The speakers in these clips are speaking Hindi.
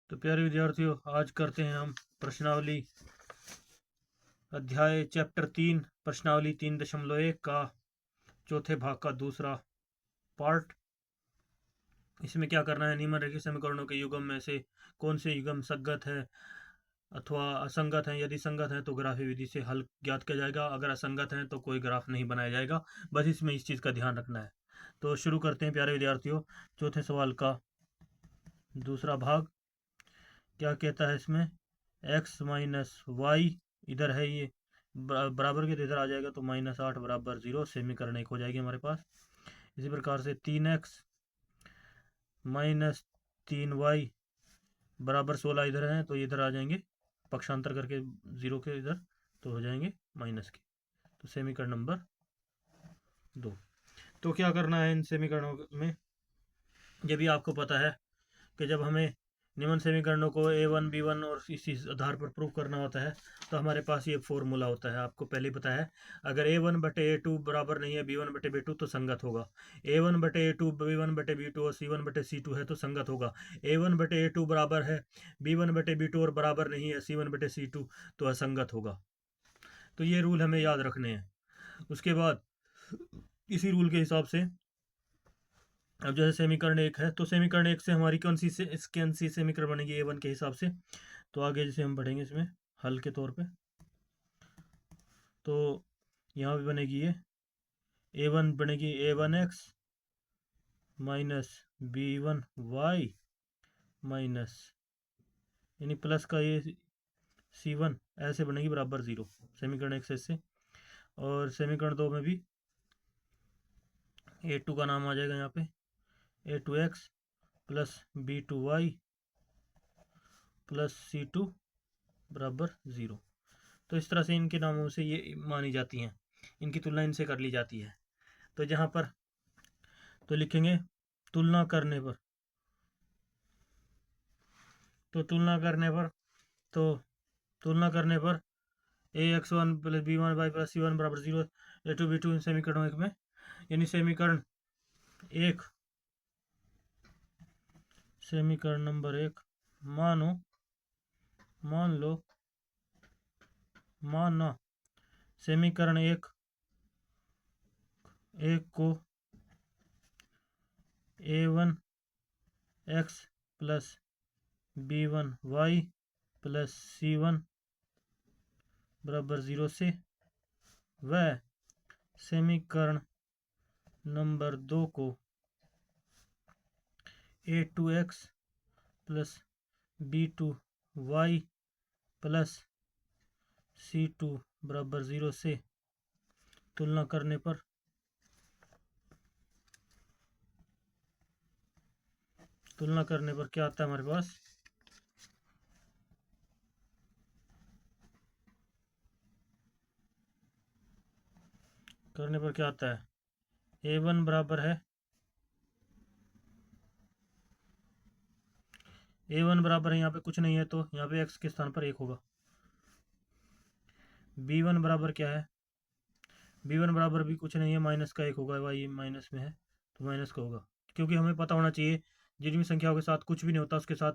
तो प्यारे विद्यार्थियों, आज करते हैं हम प्रश्नावली अध्याय चैप्टर 3 प्रश्नावली 3.1 का चौथे भाग का दूसरा पार्ट। इसमें क्या करना है, निम्नलिखित समीकरणों के युग्म में से कौन से युग्म संगत है अथवा असंगत है। यदि संगत है तो ग्राफी विधि से हल ज्ञात किया जाएगा, अगर असंगत है तो कोई ग्राफ नहीं बनाया जाएगा। बस इसमें इस चीज़ का ध्यान रखना है। तो शुरू करते हैं प्यारे विद्यार्थियों, चौथे सवाल का दूसरा भाग। क्या कहता है इसमें, x माइनस वाई इधर है, ये बराबर के तो इधर आ जाएगा, तो -8 बराबर 0, समीकरण 1 हो जाएगी हमारे पास। इसी प्रकार से 3x माइनस 3y बराबर 16 इधर है, तो इधर आ जाएंगे पक्षांतर करके 0 के इधर, तो हो जाएंगे माइनस के। तो समीकरण नंबर 2। तो क्या करना है इन समीकरणों में, ये भी आपको पता है कि जब हमें निम्न समीकरणों को a1 b1 और इसी आधार पर प्रूव करना होता है तो हमारे पास ये फॉर्मूला होता है। आपको पहले ही पता है, अगर a1/a2 बराबर नहीं है b1/b2 तो संगत होगा। a1/a2 b1/b2 और c1/c2 है तो संगत होगा। a1/a2 बराबर है b1/b2 और बराबर नहीं है c1/c2 तो असंगत होगा। तो ये रूल हमें याद रखने हैं। उसके बाद इसी रूल के हिसाब से अब जैसे समीकरण 1 है, तो समीकरण 1 से हमारी कौन सी समीकरण बनेगी a1 के हिसाब से। तो आगे जैसे हम पढ़ेंगे इसमें हल के तौर पे, तो यहाँ भी बनेगी ये a1 बनेगी a1x माइनस b1y माइनस, यानी प्लस का ये c1 ऐसे बनेगी बराबर 0, समीकरण 1 से। और समीकरण 2 में भी a2 का नाम आ जाएगा यहाँ पे, a2x plus b2y plus c2 बराबर 0। तो इस तरह से इनके नामों से ये मानी जाती हैं, इनकी तुलना इनसे कर ली जाती है। तो जहाँ पर तो लिखेंगे तुलना करने पर, तो तुलना करने पर ax1 plus b1y plus c1 बराबर 0, a2 b2 इन समीकरणों एक में, यानी समीकरण नंबर 1 माना समीकरण 1 को a1x plus b1y plus c1 बराबर 0 से, व समीकरण नंबर 2 को a2x plus b2y plus c2 बराबर 0 से तुलना करने पर क्या आता है हमारे पास, करने पर क्या आता है, a1 बराबर है यहाँ पे कुछ नहीं है तो यहाँ पे x के स्थान पर 1 होगा। b1 बराबर क्या है, b1 बराबर भी कुछ नहीं है, माइनस का 1 होगा, y माइनस में है तो माइनस का होगा, क्योंकि हमें पता होना चाहिए जिन भी संख्याओं के साथ कुछ भी नहीं होता उसके साथ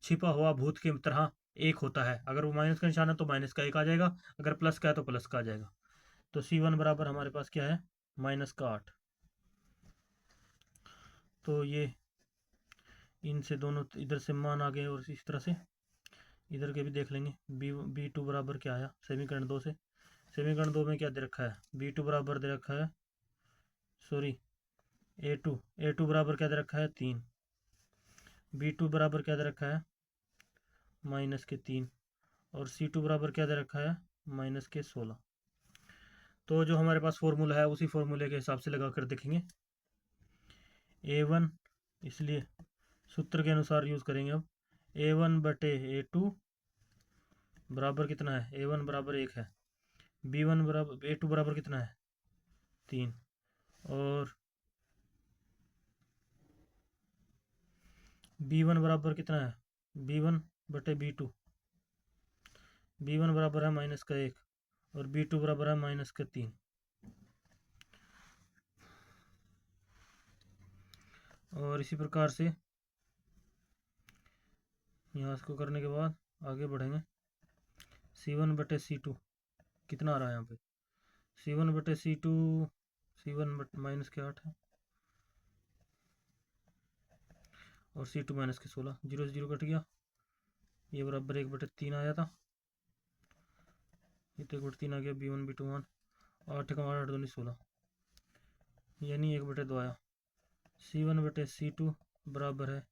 छिपा हुआ भूत की तरह 1 होता है। अगर वो माइनस का निशान है तो माइनस का 1 आ जाएगा, अगर प्लस का है तो प्लस का आ जाएगा। तो c1 बराबर हमारे पास क्या है, -8। तो ये इनसे दोनों इधर से मान आ गए, और इस तरह से इधर के भी देख लेंगे। b2 बराबर क्या आया समीकरण 2 से, समीकरण 2 में क्या दे रखा है, b2 बराबर दे रखा है, सॉरी a2 बराबर क्या दे रखा है 3, b2 बराबर क्या दे रखा है -3, और c2 बराबर क्या दे रखा है -16। तो जो हमारे पास फॉर्मूला है उसी फॉर्मूले के हिसाब से लगा कर देखेंगे। a1, इसलिए सूत्र के अनुसार यूज करेंगे अब, a1/a2 बराबर कितना है, a1 बराबर 1 है, b1 बराबर a2 बराबर कितना है 3, और b1 बराबर कितना है, b1/b2, b1 बराबर है -1 और b2 बराबर है -3। और इसी प्रकार से यहाँ इसको करने के बाद आगे बढ़ेंगे। C1/C2 कितना आ रहा है यहाँ पे? C1/C2 C1 माइनस के 8 है और C2 माइनस के 16, 0 से 0 कट गया, ये बराबर 1/3 आया था, ये तो 1/3 आ गया। B1 B2 1, 8 का 8 2 16, यानी 1/2 आया। C1/C2 बराबर है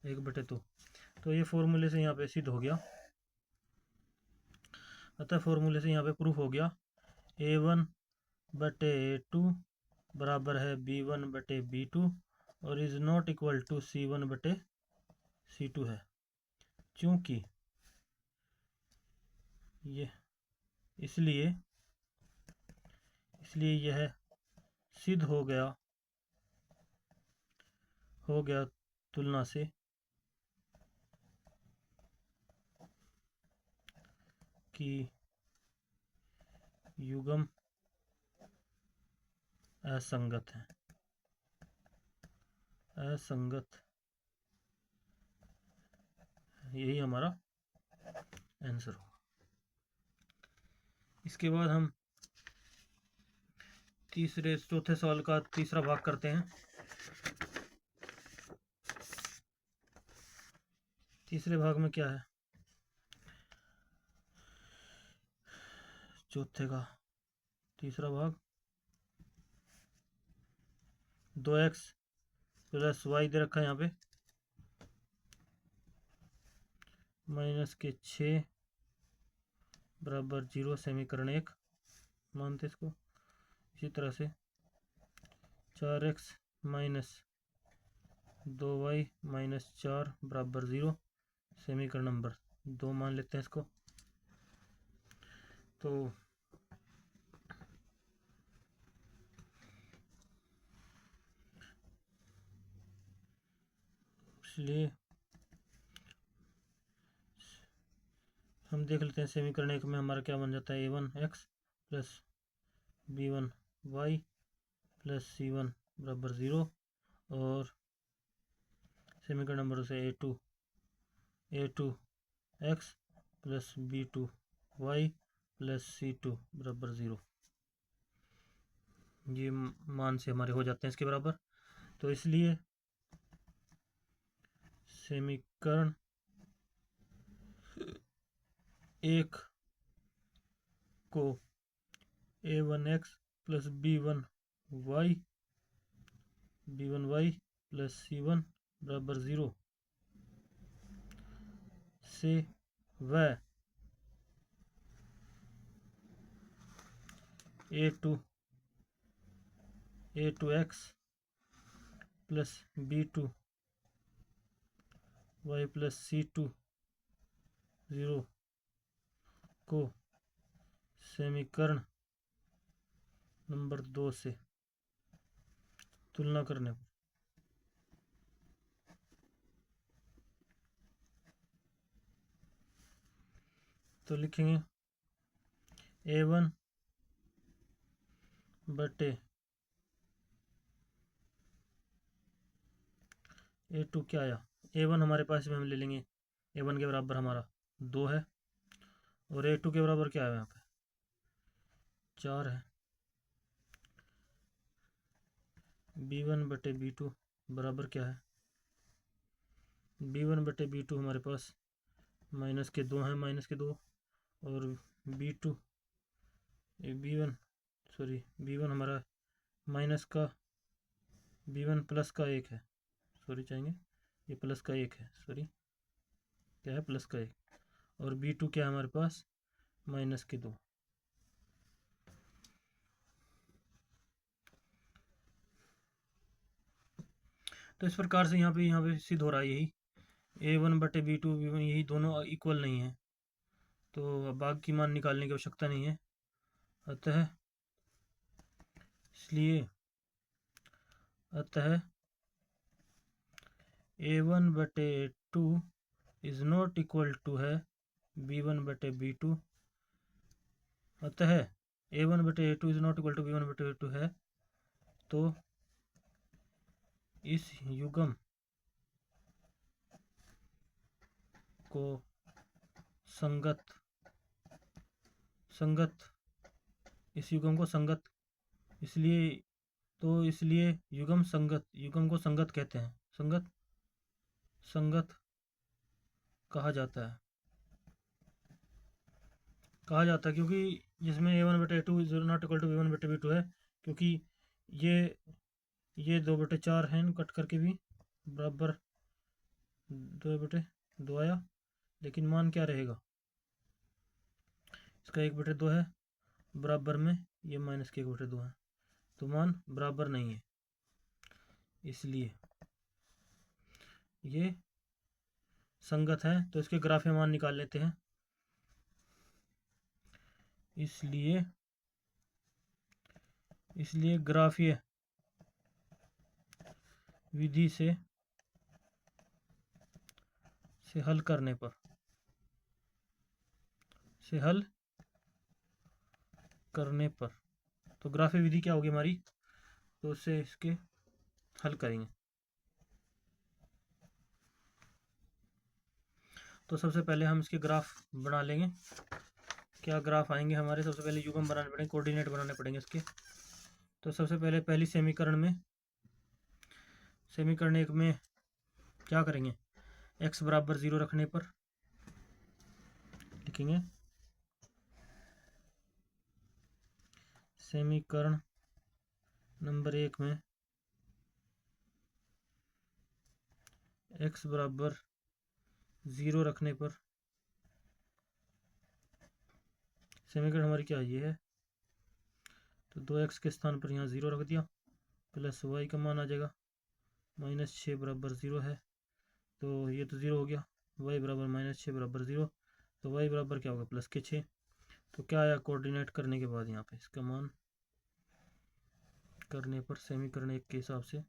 1/2। तो ये फॉर्मूले से यहाँ पे सिद्ध हो गया, अतः फॉर्मूले से यहाँ पे प्रूफ हो गया A1/A2 बराबर है B1/B2 और is not equal to C1/C2 है, क्योंकि ये इसलिए यह सिद्ध हो गया तुलना से कि युग्म असंगत है। यही हमारा आंसर होगा। इसके बाद हम चौथे सवाल का तीसरा भाग करते हैं। तीसरे भाग में क्या है? चौथे का तीसरा भाग 2x + y दे रखा है यहाँ पे, -6 बराबर 0 समीकरण 1 मानते इसको। इसी तरह से 4x - 2y - 4 बराबर 0 समीकरण नंबर 2 मान लेते हैं इसको। तो इसलिए हम देख लेते हैं समीकरण 1 में हमारा क्या बन जाता है। A1x + B1y + C1 बराबर 0 और समीकरण नंबर से A2x + B2y + C2 बराबर 0, ये मान से हमारे हो जाते हैं इसके बराबर। तो इसलिए समीकरण 1 को A1x + B1y + C1 बराबर 0 से व A2x + B2y + C2 0 को समीकरण नंबर 2 से तुलना करने पर तो लिखेंगे A1/A2 क्या आया। A1 हमारे पास में हम ले लेंगे, A1 के बराबर हमारा 2 है और A2 के बराबर क्या है यहाँ पे 4 है। B1/B2 बराबर क्या है, B1/B2 हमारे पास -2 है, -2 और B1 हमारा B1 प्लस का 1 है, चाहिए ये प्लस का 1 है, क्या है प्लस का 1 और B2 क्या है हमारे पास -2। तो इस प्रकार से यहाँ पे सिद्ध हो रहा है यही A1/B2 B1 यही दोनों इक्वल नहीं है, तो भाग की मान निकालने की आवश्यकता नहीं है। अतः A1/A2 is not equal to है B1/B2। अतः A1/A2 is not equal to B1/A2 है, तो इस युग्म को संगत इस युग्म को संगत इसलिए युग्म को संगत कहते हैं, संगत कहा जाता है क्योंकि जिसमें a1/a2 is not equal to b1/b2 है, क्योंकि ये 2/4 है, कट करके भी बराबर 2/2 आया, लेकिन मान क्या रहेगा इसका 1/2 है, बराबर में ये माइनस के 1/2 है, तो मान बराबर नहीं है, इसलिए ये संगत है। तो इसके ग्राफीय मान निकाल लेते हैं। इसलिए ग्राफीय विधि से हल करने पर तो ग्राफीय विधि क्या होगी हमारी, तो उससे इसके हल करेंगे। तो सबसे पहले हम इसके ग्राफ बना लेंगे। क्या ग्राफ आएंगे हमारे, सबसे पहले युग्म बनाने पड़ेंगे, कोऑर्डिनेट बनाने पड़ेंगे इसके। तो सबसे पहले पहली समीकरण एक में क्या करेंगे, x बराबर 0 रखने पर लिखेंगे समीकरण नंबर 1 में x बराबर 0 रखने पर समीकरण हमारी क्या ये है, तो 2x के स्थान पर यहाँ 0 रख दिया, प्लस y का मान आ जाएगा -6 बराबर 0 है, तो ये तो 0 हो गया, y बराबर -6 बराबर 0, तो y बराबर क्या होगा प्लस के 6। तो क्या आया कोऑर्डिनेट करने के बाद यहाँ पे इसका मान करने पर समीकरण 1 के हिसाब से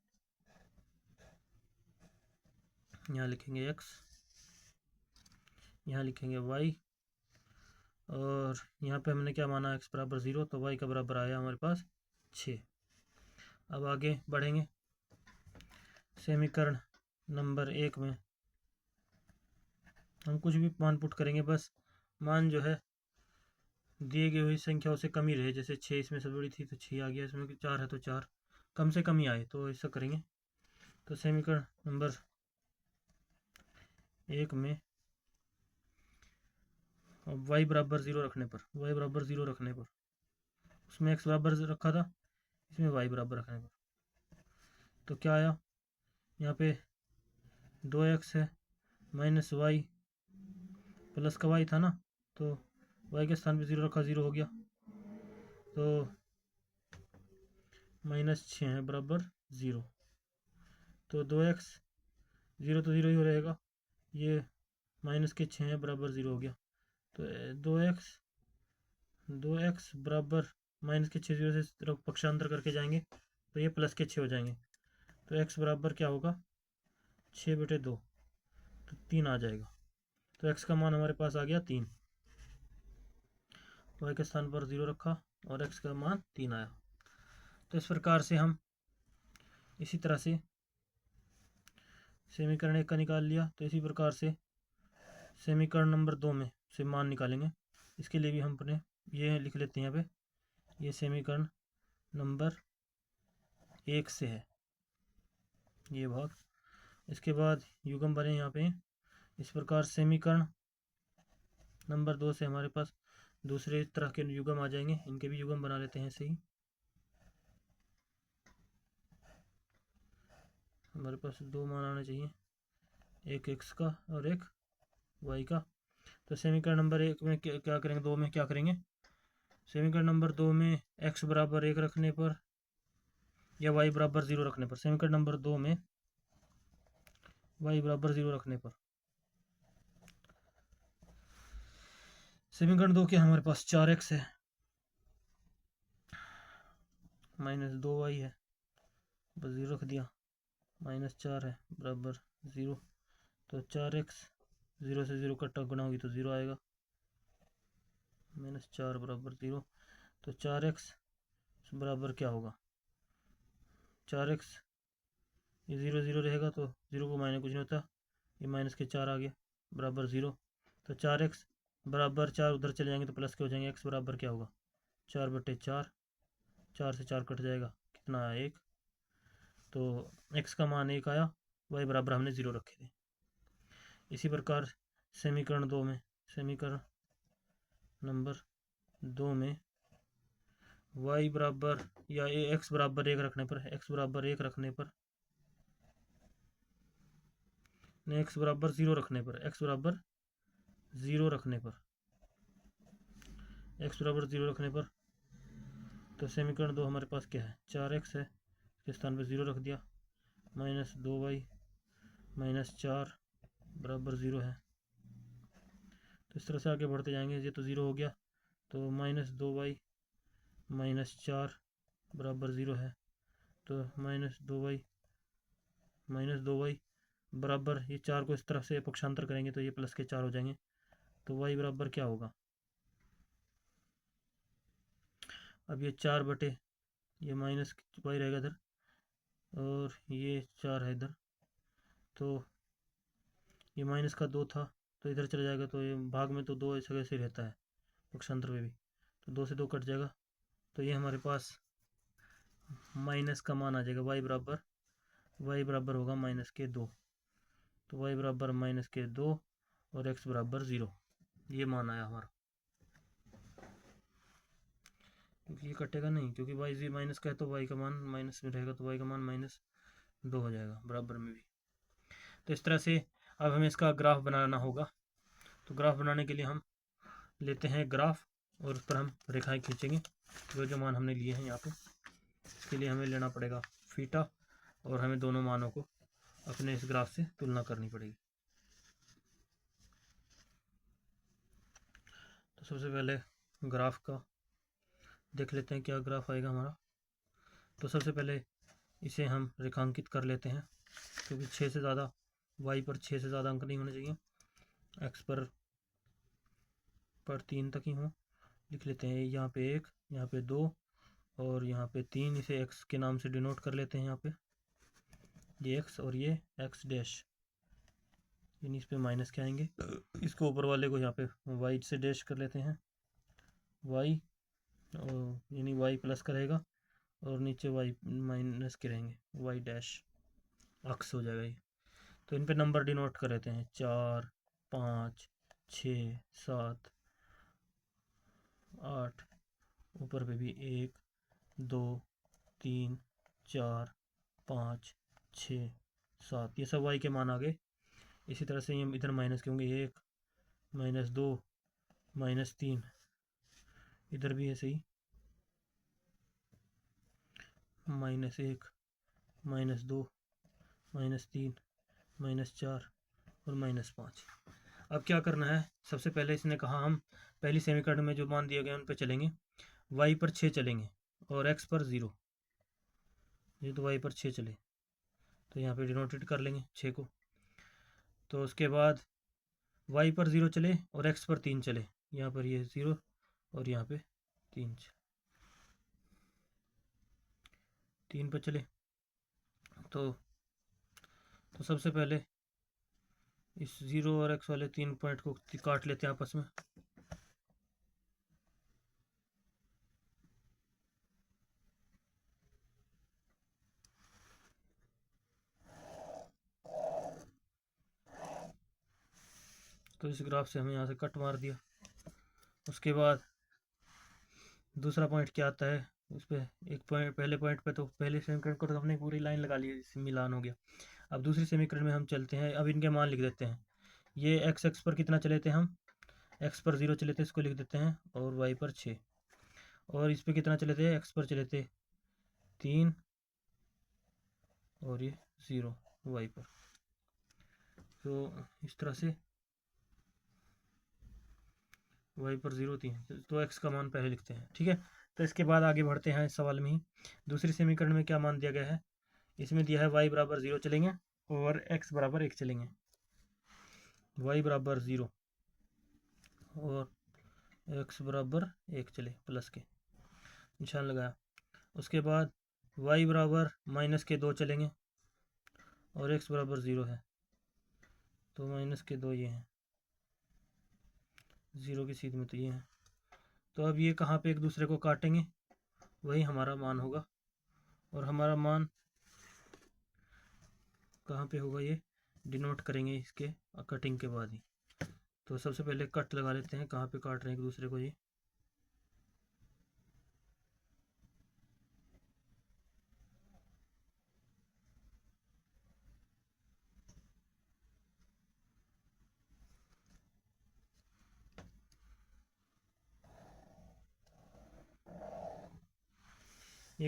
यहाँ लिखेंगे x, यहाँ लिखेंगे y, और यहाँ पे हमने क्या माना x बराबर 0, तो y का बराबर आया हमारे पास 6। अब आगे बढ़ेंगे, समीकरण नंबर 1 में हम कुछ भी मान पुट करेंगे, बस मान जो है दिए गई हुई संख्याओं से कम ही रहे, जैसे 6 इसमें से बड़ी थी तो 6 आ गया, इसमें 4 है तो 4 कम से कम ही आए, तो ऐसा करेंगे। तो समीकरण नंबर 1 में y बराबर 0 रखने पर उसमें x बराबर रखा था, इसमें y बराबर रखने पर तो क्या आया, यहाँ पे 2x है माइनस y प्लस का y था ना, तो y के स्थान पे 0 रखा, 0 हो गया, तो -6 है बराबर 0, तो 2x 0 तो 0 ही रहेगा, ये माइनस के 6 है बराबर 0 हो गया, तो 2x बराबर माइनस के 6 0 से पक्षांतर करके जाएंगे तो ये प्लस के 6 हो जाएंगे, तो x बराबर क्या होगा 6/2, तो 3 आ जाएगा, तो x का मान हमारे पास आ गया 3, y के स्थान पर 0 रखा और x का मान 3 आया। तो इस प्रकार से हम इसी तरह से समीकरण 1 का निकाल लिया, तो इसी प्रकार से समीकरण नंबर 2 में से मान निकालेंगे। इसके लिए भी हम अपने ये लिख लेते हैं यहाँ पे, ये समीकरण नंबर 1 से है ये भाग, इसके बाद युग्म बने यहाँ पे इस प्रकार। समीकरण नंबर 2 से हमारे पास दूसरे तरह के युग्म आ जाएंगे, इनके भी युग्म बना लेते हैं ऐसे ही। हमारे पास 2 मान आना चाहिए, एक x का और एक y का। तो समीकरण नंबर 1 में क्या करेंगे, 2 में क्या करेंगे, समीकरण नंबर 2 में x बराबर 1 रखने पर या y बराबर 0 रखने पर, समीकरण नंबर 2 में y बराबर 0 रखने पर समीकरण 2 के हमारे पास 4x है -2y है, बस 0 रख दिया, -4 है बराबर 0, तो 4x 0 से 0 कट गुना होगी तो 0 आएगा, -4 बराबर 0, तो 4x बराबर क्या होगा, 4x ये 0 0 रहेगा तो 0 को माइनस कुछ नहीं होता, ये -4 आ गया, बराबर 0, तो 4x बराबर 4 उधर चले जाएंगे तो प्लस के हो जाएंगे। x बराबर क्या होगा 4/4, 4 से 4 कट जाएगा, कितना आया 1, तो x का मान 1 आया, y बराबर हमने 0 रखे थे। इसी प्रकार समीकरण नंबर 2 में y बराबर या x बराबर 1 रखने पर, x बराबर 0 रखने पर, x बराबर 0 रखने पर, x बराबर 0 रखने पर, x बराबर 0 रखने पर, तो समीकरण 2 हमारे पास क्या है 4x है, इसके स्थान पर 0 रख दिया, -2y -4 बराबर 0 है। तो इस तरह से आगे बढ़ते जाएंगे। ये तो 0 हो गया, तो -2y -4 बराबर 0 है, तो -2y बराबर, ये 4 को इस तरफ से पक्षांतर करेंगे तो ये प्लस के 4 हो जाएंगे, तो y बराबर क्या होगा, अब ये 4 ये माइनस y रहेगा इधर, और ये 4 है इधर, तो ये माइनस का 2 था तो इधर चला जाएगा, तो ये भाग में तो 2 ऐसे कैसे रहता है पक्षांतर में भी, तो 2 से 2 कट जाएगा, तो ये हमारे पास माइनस का मान आ जाएगा, y बराबर होगा -2, तो y बराबर -2 और x बराबर 0, ये मान आया हमारा। क्योंकि ये कटेगा नहीं, क्योंकि y जी माइनस का है तो y का मान माइनस में रहेगा, तो y का मान -2 हो जाएगा बराबर में भी। तो इस तरह से अब हमें इसका ग्राफ बनाना होगा। तो ग्राफ बनाने के लिए हम लेते हैं ग्राफ और उस पर हम रेखाएं खींचेंगे, जो मान हमने लिए हैं यहाँ पे। इसके लिए हमें लेना पड़ेगा थीटा, और हमें दोनों मानों को अपने इस ग्राफ से तुलना करनी पड़ेगी। तो सबसे पहले ग्राफ का देख लेते हैं क्या ग्राफ आएगा हमारा। तो सबसे पहले इसे हम रेखांकित कर लेते हैं, क्योंकि 6 से ज़्यादा y पर 6 से ज़्यादा अंक नहीं होने चाहिए, x पर 3 तक ही हो। लिख लेते हैं यहाँ पे 1, यहाँ पे 2 और यहाँ पे 3, इसे x के नाम से डिनोट कर लेते हैं। यहाँ पे ये x और ये x डैश, यानी इस पे माइनस के आएंगे। इसको ऊपर वाले को यहाँ पे y से डैश कर लेते हैं, y, और यानी y प्लस का रहेगा और नीचे y माइनस के रहेंगे, y डैश अक्स हो जाएगा ये। तो इन पे नंबर डिनोट कर लेते हैं 4 5 6 7 8, ऊपर पे भी 1 2 3 4 5 6 7, ये सब y के मान आ गए। इसी तरह से ये इधर माइनस के होंगे, 1 -2 -3, इधर भी ऐसे ही -1 -2 -3 -4 और -5। अब क्या करना है, सबसे पहले इसने कहा हम पहली समीकरण में जो मान दिए गए उन पे चलेंगे, y पर 6 चलेंगे और x पर 0, ये तो y पर 6 चले तो यहाँ पे डिनोटेड कर लेंगे 6 को। तो उसके बाद y पर 0 चले और x पर 3 चले, यहाँ पर ये 0 और यहाँ पे 3 पर चले। तो सबसे पहले इस 0 और x वाले 3 पॉइंट को काट लेते हैं आपस में। तो इस ग्राफ से हमें यहाँ से कट मार दिया। उसके बाद दूसरा पॉइंट क्या आता है, उस पर एक पॉइंट, पहले पॉइंट पे तो पहले समीकरण को तो हमने पूरी लाइन लगा ली, मिलान हो गया। अब दूसरी समीकरण में हम चलते हैं, अब इनके मान लिख देते हैं। ये x पर कितना चले थे हम, x पर 0 चले थे, इसको लिख देते हैं, और y पर 6, और इस पर कितना चले थे, x पर चले थे 3 और ये 0 y पर। तो इस तरह से y पर 0 3, तो x का मान पहले लिखते हैं, ठीक है। तो इसके बाद आगे बढ़ते हैं इस सवाल में ही। दूसरी समीकरण में क्या मान दिया गया है, इसमें दिया है y बराबर 0 चलेंगे और x बराबर 1 चलेंगे, y बराबर 0 और x बराबर 1 चले, प्लस के निशान लगाया। उसके बाद y बराबर -2 चलेंगे और x बराबर 0 है, तो -2 ये हैं, 0 की सीध में तो ये है। तो अब ये कहाँ पे एक दूसरे को काटेंगे, वही हमारा मान होगा। और हमारा मान कहाँ पे होगा, ये डिनोट करेंगे इसके कटिंग के बाद ही। तो सबसे पहले कट लगा लेते हैं, कहाँ पे काट रहे हैं एक दूसरे को। ये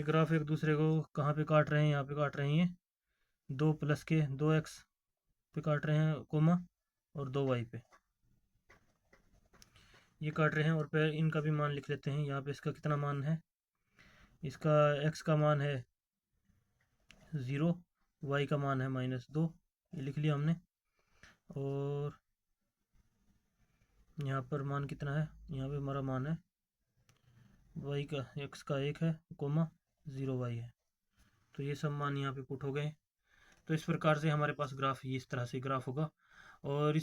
ग्राफ एक दूसरे को कहाँ पे काट रहे हैं, यहाँ पे काट रहे हैं। 2 प्लस के 2x पे काट रहे हैं कोमा, और 2y पे ये काट रहे हैं। और फिर इनका भी मान लिख लेते हैं। यहाँ पे इसका कितना मान है, इसका x का मान है 0, y का मान है -2, ये लिख लिया हमने। और यहाँ पर मान कितना है, यहाँ पे हमारा मान है y का x का 1 है कोमा 0y है। तो ये सब मान यहाँ पे पुट हो गए। तो इस प्रकार से हमारे पास ग्राफ, ये इस तरह से ग्राफ होगा। और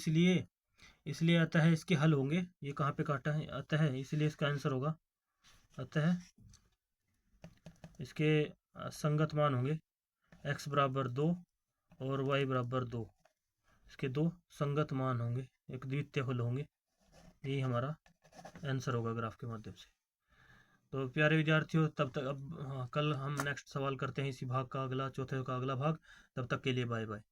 इसलिए आता है इसके हल होंगे। ये कहाँ पे काटा है, आता है, इसलिए इसका आंसर होगा, आता है इसके संगत मान होंगे x बराबर 2 और y बराबर 2। इसके 2 संगत मान होंगे, एक द्वितीय हल होंगे। यही हमारा आंसर होगा ग्राफ के माध्यम से। तो प्यारे विद्यार्थियों, तब तक अब कल हम नेक्स्ट सवाल करते हैं इसी भाग का, अगला चौथे का अगला भाग। तब तक के लिए बाय बाय।